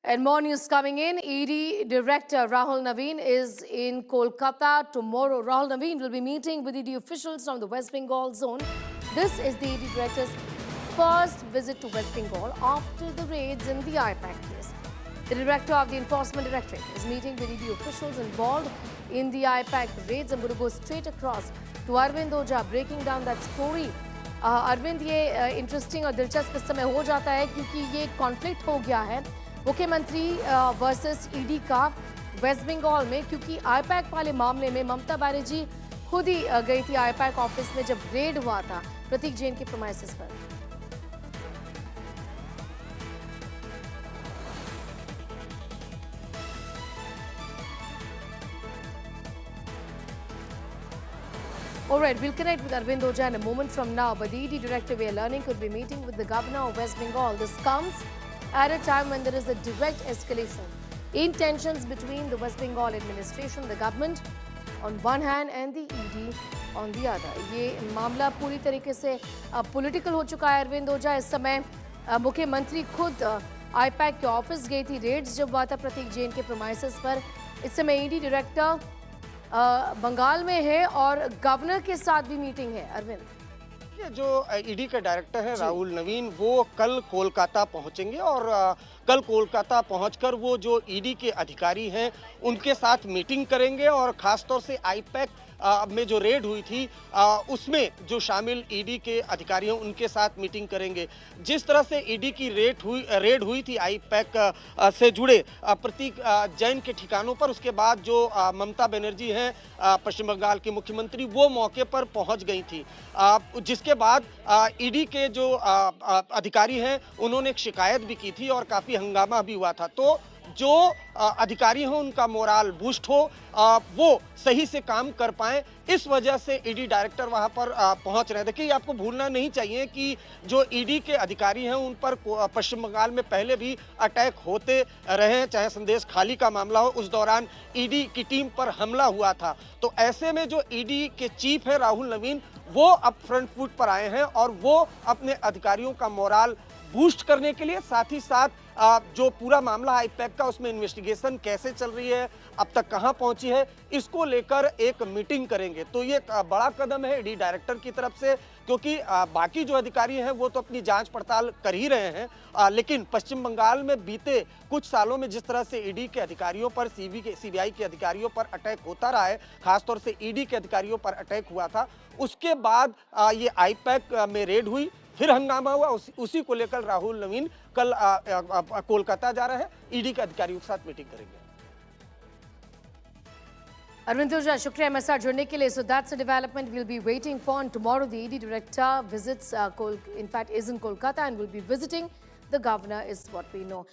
And more news coming in. ED Director Rahul Naveen is in Kolkata tomorrow. Rahul Naveen will be meeting with ED officials from the West Bengal zone. This is the ED Director's first visit to West Bengal after the raids in the IPAC case. The Director of the Enforcement Directorate is meeting with ED officials involved in the IPAC raids. I'm going to go straight across to Arvind Oja, breaking down that story. Arvind, ये interesting और दिलचस्प इस समय हो जाता है क्योंकि ये कॉन्फ्लिक्ट हो गया है मुख्यमंत्री वर्सेस ईडी का वेस्ट बंगाल में, क्योंकि आईपैक वाले मामले में ममता बनर्जी खुद ही गई थी आईपैक ऑफिस में जब रेड हुआ था प्रतीक जैन के प्रोमाइसेस पर। All right, we'll connect with Arvind Oja in a moment from now, but the ED Director, we are learning, could be meeting with the Governor of West Bengal. This comes at a time when there is a direct escalation in tensions between the West Bengal administration, the government on one hand and the ED on the other. ये मामला पूरी तरीके से political हो चुका है। अरविंद ओझा, इस समय मुख्यमंत्री खुद आईपैक के ऑफिस गई थी रेड्स जब हुआ था प्रतीक जैन के प्रोमाइसेस पर। इस समय ईडी डायरेक्टर बंगाल में है और गवर्नर के साथ भी मीटिंग है। अरविंद, ये जो ईडी के डायरेक्टर है राहुल नवीन, वो कल कोलकाता पहुंचेंगे और कल कोलकाता पहुंचकर वो जो ईडी के अधिकारी हैं उनके साथ मीटिंग करेंगे और खासतौर से आईपैक में जो रेड हुई थी उसमें जो शामिल ईडी के अधिकारी हैं उनके साथ मीटिंग करेंगे। जिस तरह से ईडी की रेड हुई थी आईपैक से जुड़े प्रतीक जैन के ठिकानों पर, उसके बाद जो ममता बनर्जी हैं पश्चिम बंगाल की मुख्यमंत्री, वो मौके पर पहुंच गई थी, जिसके बाद ईडी के जो अधिकारी हैं उन्होंने एक शिकायत भी की थी और काफ़ी हंगामा भी हुआ था। तो जो अधिकारी हैं उनका मोराल बूस्ट हो, वो सही से काम कर पाएं, इस वजह से ईडी डायरेक्टर वहां पर पहुंच रहे हैं। देखिए, आपको भूलना नहीं चाहिए कि जो ईडी के अधिकारी हैं उन पर पश्चिम बंगाल में पहले भी अटैक होते रहे हैं, चाहे संदेश खाली का मामला हो, उस दौरान ईडी की टीम पर हमला हुआ था। तो ऐसे में जो ईडी के चीफ है राहुल नवीन, वो अब फ्रंट फुट पर आए हैं और वो अपने अधिकारियों का मोराल बूस्ट करने के लिए, साथ ही साथ जो पूरा मामला आईपैक का उसमें इन्वेस्टिगेशन कैसे चल रही है, अब तक कहां पहुंची है, इसको लेकर एक मीटिंग करेंगे। तो ये बड़ा कदम है ईडी डायरेक्टर की तरफ से, क्योंकि बाकी जो अधिकारी हैं वो तो अपनी जांच पड़ताल कर ही रहे हैं, लेकिन पश्चिम बंगाल में बीते कुछ सालों में जिस तरह से ईडी के अधिकारियों पर, सीबीआई के अधिकारियों पर अटैक होता रहा है, खासतौर से ईडी के अधिकारियों पर अटैक हुआ था, उसके बाद ये आईपैक में रेड हुई, फिर हंगामा हुआ, उसी को लेकर राहुल नवीन कल कोलकाता जा रहे हैं, ईडी के अधिकारियों के साथ मीटिंग करेंगे। अरविंद ओझा, शुक्रिया हमारे साथ जुड़ने के लिए। So that's a development we'll be waiting for. And tomorrow the ED director visits, in fact, is in Kolkata and will be visiting the governor, is what we know.